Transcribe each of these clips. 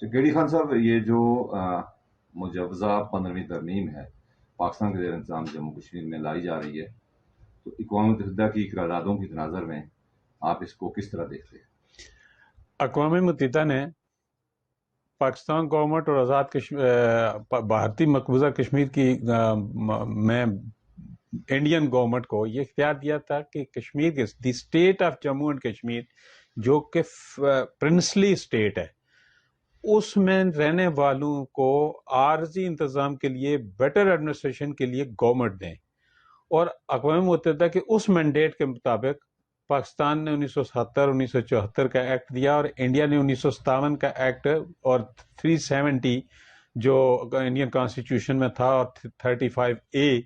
گیڈی خان صاحب، یہ جو مجوزہ 15ویں ترمیم ہے پاکستان کے زیر انتظام جموں کشمیر میں لائی جا رہی ہے، تو اقوام متحدہ کی قراردادوں کی تناظر میں آپ اس کو کس طرح دیکھتے ہیں؟ اقوام متحدہ نے پاکستان گورنمنٹ اور آزاد بھارتی مقبوضہ کشمیر کی میں انڈین گورنمنٹ کو یہ اختیار دیا تھا کہ کشمیر کے the state of Jammu and Kashmir جو کہ پرنسلی اسٹیٹ ہے، اس میں رہنے والوں کو عارضی انتظام کے لیے، بیٹر ایڈمنسٹریشن کے لیے گورنمنٹ دیں. اور اقوام متحدہ کے اس مینڈیٹ کے مطابق پاکستان نے 1970-1974 کا ایکٹ دیا، اور انڈیا نے 1957 کا ایکٹ اور 370 جو انڈین کانسٹیٹیوشن میں تھا اور 35A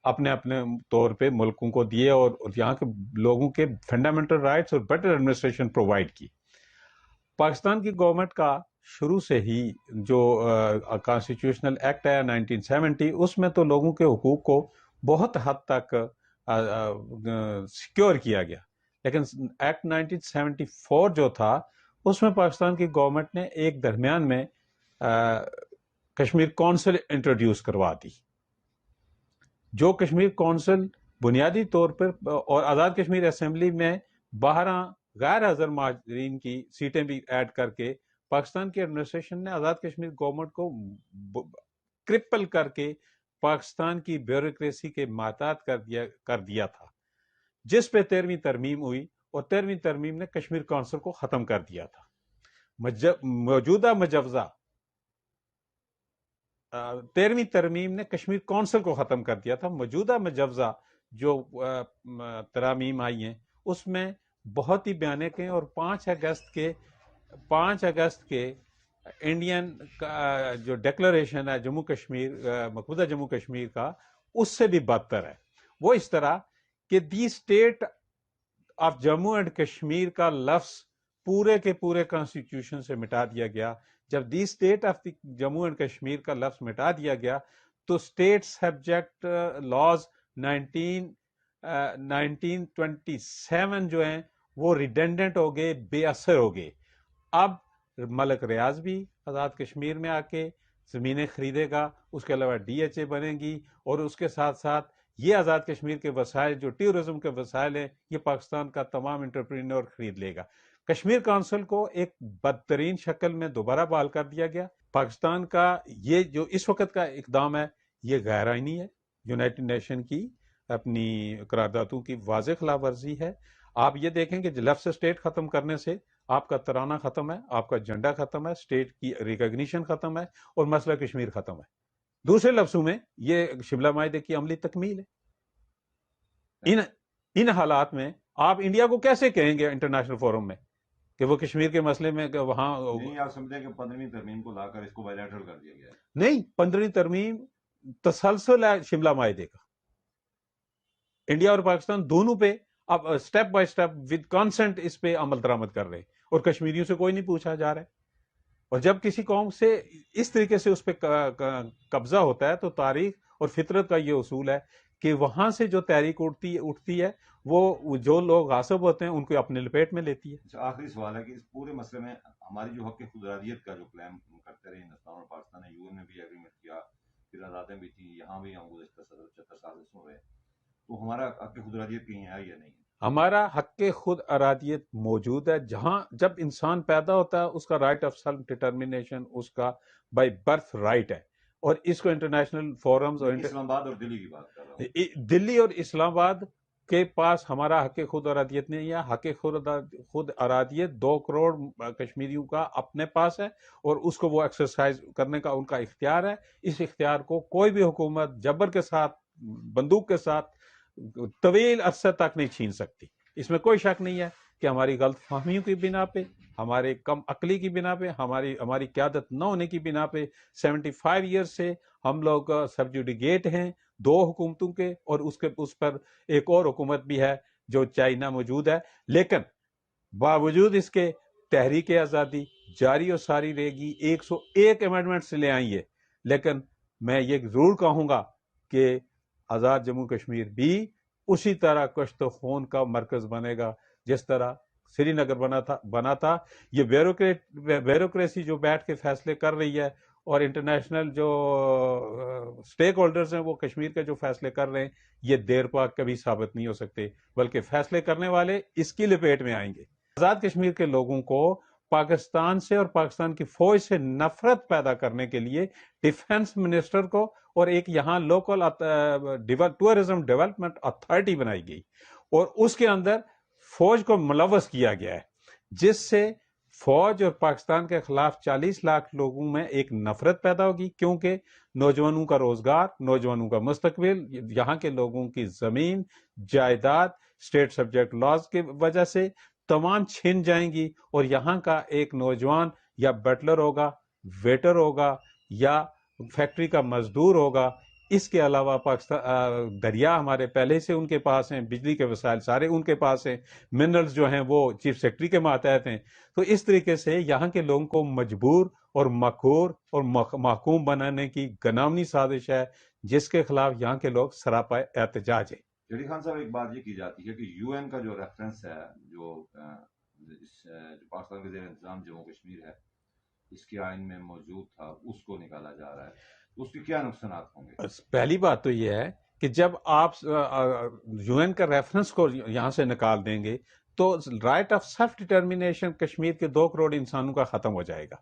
اپنے اپنے طور پہ ملکوں کو دیے اور یہاں کے لوگوں کے فنڈامنٹل رائٹس اور بیٹر ایڈمنسٹریشن پرووائڈ کی. پاکستان کی گورنمنٹ کا شروع سے ہی جو کانسٹیٹیوشنل ایکٹ ہے 1970، اس میں تو لوگوں کے حقوق کو بہت حد تک سیکیور کیا گیا، لیکن ایکٹ 1974 جو تھا اس میں پاکستان کی گورنمنٹ نے ایک درمیان میں کشمیر کونسل انٹروڈیوس کروا دی، جو کشمیر کونسل بنیادی طور پر اور آزاد کشمیر اسمبلی میں 12 غیر حاضر مہاجرین کی سیٹیں بھی ایڈ کر کے پاکستان کی ایڈمنسٹریشن نے آزاد کشمیر گورنمنٹ کو کرپل کر کے پاکستان کی بیوروکریسی کے محتاط کر دیا تھا، جس پہ 13ویں ترمیم ہوئی اور 13ویں ترمیم نے کشمیر کونسل کو ختم کر دیا تھا. موجودہ مجوزہ 13ویں ترمیم نے کشمیر کونسل کو ختم کر دیا تھا. موجودہ مجوزہ جو ترامیم آئی ہیں اس میں بہت ہی بیانک ہیں، اور 5 اگست کے انڈین جو ڈکلریشن ہے جموں کشمیر مقبوضہ جموں کشمیر کا، اس سے بھی بدتر ہے. وہ اس طرح کہ the state of Jammu and Kashmir کا لفظ پورے کے پورے کانسٹیٹیوشن سے مٹا دیا گیا. جب the state of Jammu and Kashmir کا لفظ مٹا دیا گیا تو اسٹیٹ سبجیکٹ لاز 1927 جو ہیں وہ ریڈنڈنٹ ہو گئے، بے اثر ہو گئے. اب ملک ریاض بھی آزاد کشمیر میں آ کے زمینیں خریدے گا، اس کے علاوہ DHA بنے گی، اور اس کے ساتھ ساتھ یہ آزاد کشمیر کے وسائل جو ٹیورزم کے وسائل ہیں یہ پاکستان کا تمام انٹرپرینور خرید لے گا. کشمیر کونسل کو ایک بدترین شکل میں دوبارہ بحال کر دیا گیا. پاکستان کا یہ جو اس وقت کا اقدام ہے یہ غیر آئینی ہے، یونائٹڈ نیشن کی اپنی قراردادوں کی واضح خلاف ورزی ہے. آپ یہ دیکھیں کہ لفظ اسٹیٹ ختم کرنے سے آپ کا ترانہ ختم ہے، آپ کا جھنڈا ختم ہے، اسٹیٹ کی ریکگنیشن ختم ہے، اور مسئلہ کشمیر ختم ہے. دوسرے لفظوں میں یہ شملہ معاہدے کی عملی تکمیل ہے. ان حالات میں آپ انڈیا کو کیسے کہیں گے انٹرنیشنل فورم میں کہ وہ کشمیر کے مسئلے میں وہاں نہیں؟ آپ سمجھتے ہیں کہ 15ویں ترمیم کو لا کر اس کو بائیلیٹرل کر دیا گیا ہے؟ نہیں، 15ویں ترمیم تسلسل ہے شملہ معاہدے کا. انڈیا اور پاکستان دونوں پہ اب step by step with consent اس پہ عمل درآمد کر رہے ہیں، اور کشمیریوں سے کوئی نہیں پوچھا جا رہا ہے. اور جب کسی قوم سے اس طریقے سے اس پہ قبضہ ہوتا ہے تو تاریخ اور فطرت کا یہ اصول ہے کہ وہاں سے جو تحریک اٹھتی ہے وہ جو لوگ غاصب ہوتے ہیں ان کو اپنے لپیٹ میں لیتی ہے. اچھا، آخری سوال ہے کہ اس پورے مسئلے میں ہماری جو حق خود ارادیت کا جو کلیم کرتے رہے ہندوستان اور پاکستان نے، UN میں بھی ایگریمنٹ کیا، پھر آزادیں بھی تھیں، یہاں بھی ہم گزشتہ 75 سال سے سن رہے ہیں، تو ہمارا حق خود ارادیت کہیں ہے یا نہیں؟ ہمارا حق خود ارادیت موجود ہے. جب انسان پیدا ہوتا ہے اس کا رائٹ آف سیلف ڈٹرمنیشن اس کا بائی برتھ رائٹ ہے، اور اس کو انٹرنیشنل فورمز اور اسلام آباد اور دلی کی بات کر رہا ہوں. دلی اور اسلام آباد کے پاس ہمارا حق خود ارادیت نہیں ہے. حق خود ارادیت 2 کروڑ کشمیریوں کا اپنے پاس ہے، اور اس کو وہ ایکسرسائز کرنے کا ان کا اختیار ہے. اس اختیار کو کوئی بھی حکومت جبر کے ساتھ، بندوق کے ساتھ طویل عرصے تک نہیں چھین سکتی. اس میں کوئی شک نہیں ہے کہ ہماری غلط فہمیوں کی بنا پہ، ہمارے کم عقلی کی بنا پہ، ہماری قیادت نہ ہونے کی بنا پہ 75 ایئر سے ہم لوگ سبجوڈیگیٹ ہیں 2 حکومتوں کے، اور اس پر ایک اور حکومت بھی ہے جو چائنا موجود ہے. لیکن باوجود اس کے تحریک آزادی جاری اور ساری رہے گی. 101 امینڈمنٹ سے لے آئی ہے، لیکن میں یہ ضرور کہوں گا کہ آزاد جموں کشمیر بھی اسی طرح کشت و خون کا مرکز بنے گا جس طرح سری نگر بنا تھا. یہ بیوروکریسی جو بیٹھ کے فیصلے کر رہی ہے اور انٹرنیشنل جو سٹیک ہولڈرز ہیں وہ کشمیر کے جو فیصلے کر رہے ہیں یہ دیر پا کبھی ثابت نہیں ہو سکتے, بلکہ فیصلے کرنے والے اس کی لپیٹ میں آئیں گے. آزاد کشمیر کے لوگوں کو پاکستان سے اور پاکستان کی فوج سے نفرت پیدا کرنے کے لیے ڈیفنس منسٹر کو اور ایک یہاں لوکل ٹورزم ڈیولپمنٹ اتھارٹی بنائی گئی اور اس کے اندر فوج کو ملوث کیا گیا ہے, جس سے فوج اور پاکستان کے خلاف 40 لاکھ لوگوں میں ایک نفرت پیدا ہوگی, کیونکہ نوجوانوں کا روزگار, نوجوانوں کا مستقبل, یہاں کے لوگوں کی زمین جائیداد اسٹیٹ سبجیکٹ لاز کی وجہ سے تمام چھن جائیں گی, اور یہاں کا ایک نوجوان یا بٹلر ہوگا, ویٹر ہوگا یا فیکٹری کا مزدور ہوگا. اس کے علاوہ پاکستان دریا ہمارے پہلے سے ان کے پاس ہیں, بجلی کے وسائل سارے ان کے پاس ہیں, منرلز جو ہیں وہ چیف سیکرٹری کے ماتحت ہیں. تو اس طریقے سے یہاں کے لوگوں کو مجبور اور مقہور اور محکوم بنانے کی گناونی سازش ہے, جس کے خلاف یہاں کے لوگ سراپا احتجاج ہیں. جلیل خان صاحب, ایک بات یہ کی جاتی ہے کہ یو این کا جو ریفرنس ہے جو پاکستان کے زیر انتظام جموں کشمیر ہے اس کے آئین میں موجود تھا, اس کو نکالا جا رہا ہے, اس کے کیا نقصانات ہوں گے؟ پہلی بات تو یہ ہے کہ جب آپ یو این کا ریفرنس کو یہاں سے نکال دیں گے تو right of self determination Kashmir کے 2 کروڑ انسانوں کا ختم ہو جائے گا,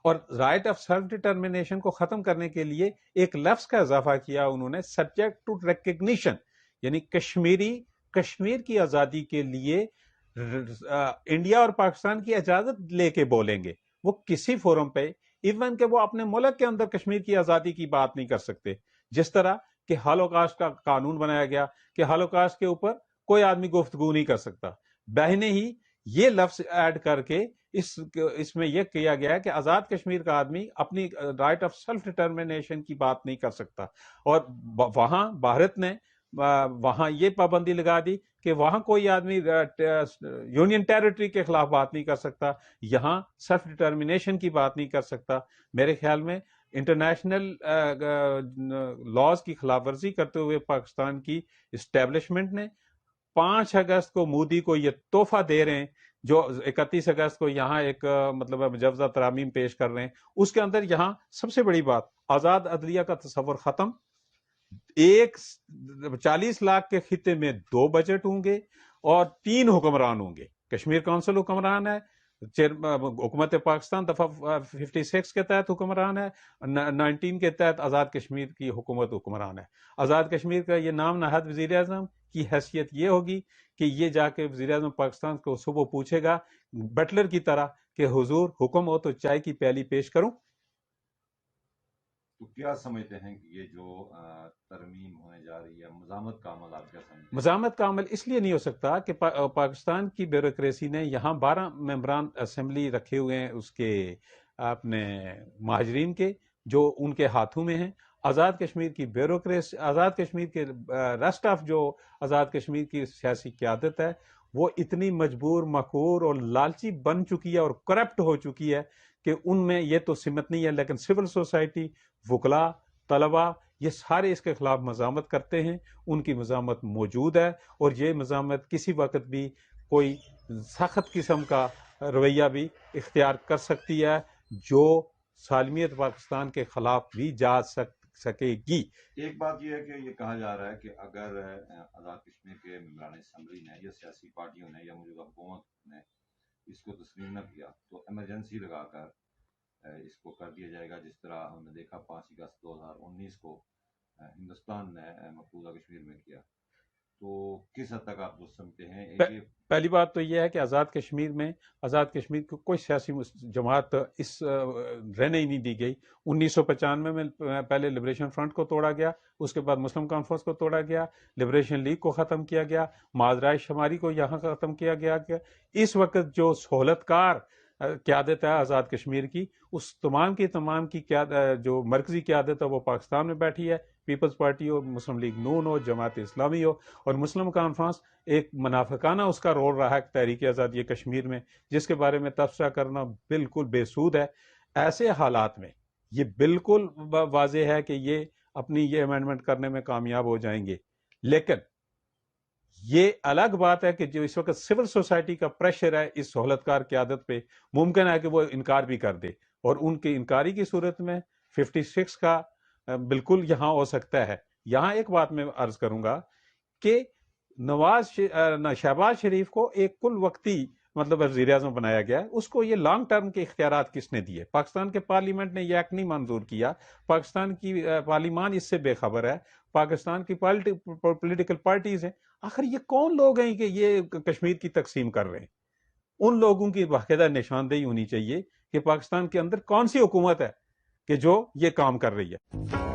اور رائٹ آف سیلف ڈٹرمنیشن کو ختم کرنے کے لیے ایک لفظ کا اضافہ کیا انہوں نے, سبجیکٹ ٹو ریکگنیشن, یعنی کشمیر کی آزادی کے لیے انڈیا اور پاکستان کی اجازت لے کے بولیں گے. وہ کسی فورم پہ ایون کہ وہ اپنے ملک کے اندر کشمیر کی آزادی کی بات نہیں کر سکتے, جس طرح کہ ہالوکاسٹ کا قانون بنایا گیا کہ ہالوکاسٹ کے اوپر کوئی آدمی گفتگو نہیں کر سکتا. بہنے ہی یہ لفظ ایڈ کر کے اس میں یہ کیا گیا ہے کہ آزاد کشمیر کا آدمی اپنی رائٹ آف سیلف ڈٹرمنیشن کی بات نہیں کر سکتا, اور وہاں بھارت نے وہاں یہ پابندی لگا دی کہ وہاں کوئی آدمی یونین ٹیریٹری کے خلاف بات نہیں کر سکتا, یہاں سیلف ڈٹرمنیشن کی بات نہیں کر سکتا. میرے خیال میں انٹرنیشنل لاز کی خلاف ورزی کرتے ہوئے پاکستان کی اسٹیبلشمنٹ نے 5 اگست کو مودی کو یہ تحفہ دے رہے ہیں, جو 31 اگست کو یہاں ایک مطلب مجوزہ ترامیم پیش کر رہے ہیں. اس کے اندر یہاں سب سے بڑی بات, آزاد عدلیہ کا تصور ختم, 40 لاکھ کے خطے میں 2 بجٹ ہوں گے اور 3 حکمران ہوں گے. کشمیر کونسل حکمران ہے, حکومت پاکستان دفعہ 56 کے تحت حکمران ہے, 19 کے تحت آزاد کشمیر کی حکومت حکمران ہے. آزاد کشمیر کا یہ نام نہاد وزیر اعظم کی حیثیت یہ ہوگی کہ یہ جا کے وزیر اعظم پاکستان کو صبح پوچھے گا بٹلر کی طرح کہ حضور حکم ہو تو چائے کی پیالی پیش کروں. تو کیا سمجھتے ہیں کہ یہ جو ترمیم ہونے جا رہی ہے مزاحمت کا عمل, آپ کیا سمجھتے ہیں؟ مزاحمت کا عمل اس لیے نہیں ہو سکتا کہ پاکستان کی بیوروکریسی نے یہاں 12 ممبران اسمبلی رکھے ہوئے ہیں اس کے اپنے مہاجرین کے, جو ان کے ہاتھوں میں ہیں. آزاد کشمیر کی بیوروکریسی, آزاد کشمیر کے ریسٹ آف جو آزاد کشمیر کی سیاسی قیادت ہے وہ اتنی مجبور, مقہور اور لالچی بن چکی ہے اور کرپٹ ہو چکی ہے کہ ان میں یہ تو سمت نہیں ہے, لیکن سول سوسائٹی, وکلاء, طلباء, یہ سارے اس کے خلاف مزاحمت کرتے ہیں. ان کی مزاحمت موجود ہے, اور یہ مزاحمت کسی وقت بھی کوئی سخت قسم کا رویہ بھی اختیار کر سکتی ہے, جو سالمیت پاکستان کے خلاف بھی جا سکے گی. ایک بات یہ ہے کہ یہ کہا جا رہا ہے کہ اگر آزاد کشمیر کے ممبران اسمبلی نے یا سیاسی پارٹیوں نے یا موجودہ حکومت نے اس کو تسلیم نہ کیا تو ایمرجنسی لگا کر اس کو کر دیا جائے گا, جس طرح ہم نے دیکھا 5 اگست 2019 کو ہندوستان نے مقبوضہ کشمیر میں کیا. تو کس حد تک آپ سمجھتے ہیں؟ پہلی بات تو یہ ہے کہ آزاد کشمیر کو کوئی سیاسی جماعت اس رہنے ہی نہیں دی گئی. 1995 میں پہلے لبریشن فرنٹ کو توڑا گیا, اس کے بعد مسلم کانفرنس کو توڑا گیا, لبریشن لیگ کو ختم کیا گیا, معاذ شماری کو یہاں ختم کیا گیا. اس وقت جو سہولت کار قیادت ہے آزاد کشمیر کی, اس تمام کی جو مرکزی قیادت ہے وہ پاکستان میں بیٹھی ہے. پیپلز پارٹی ہو, مسلم لیگ نون ہو, جماعت اسلامی ہو, اور مسلم کانفرنس ایک منافقانہ اس کا رول رہا ہے تحریک آزادی کشمیر میں, جس کے بارے میں تبصرہ کرنا بالکل بے سود ہے. ایسے حالات میں یہ بالکل واضح ہے کہ یہ اپنی یہ امینڈمنٹ کرنے میں کامیاب ہو جائیں گے, لیکن یہ الگ بات ہے کہ جو اس وقت سول سوسائٹی کا پریشر ہے اس سہولت کار قیادت پہ، ممکن ہے کہ وہ انکار بھی کر دے، اور ان کے انکاری کی صورت میں 56 کا بالکل یہاں ہو سکتا ہے۔ یہاں ایک بات میں عرض کروں گا کہ شہباز شریف کو ایک کل وقتی مطلب وزیر اعظم بنایا گیا، اس کو یہ لانگ ٹرم کے اختیارات کس نے دیے؟ پاکستان کے پارلیمنٹ نے یہ ایکٹ نہیں منظور کیا، پاکستان کی پارلیمان اس سے بے خبر ہے، پاکستان کی پولیٹیکل پارٹیز ہیں۔ آخر یہ کون لوگ ہیں کہ یہ کشمیر کی تقسیم کر رہے ہیں؟ ان لوگوں کی باقاعدہ نشاندہی ہونی چاہیے کہ پاکستان کے اندر کون سی حکومت ہے کہ جو یہ کام کر رہی ہے۔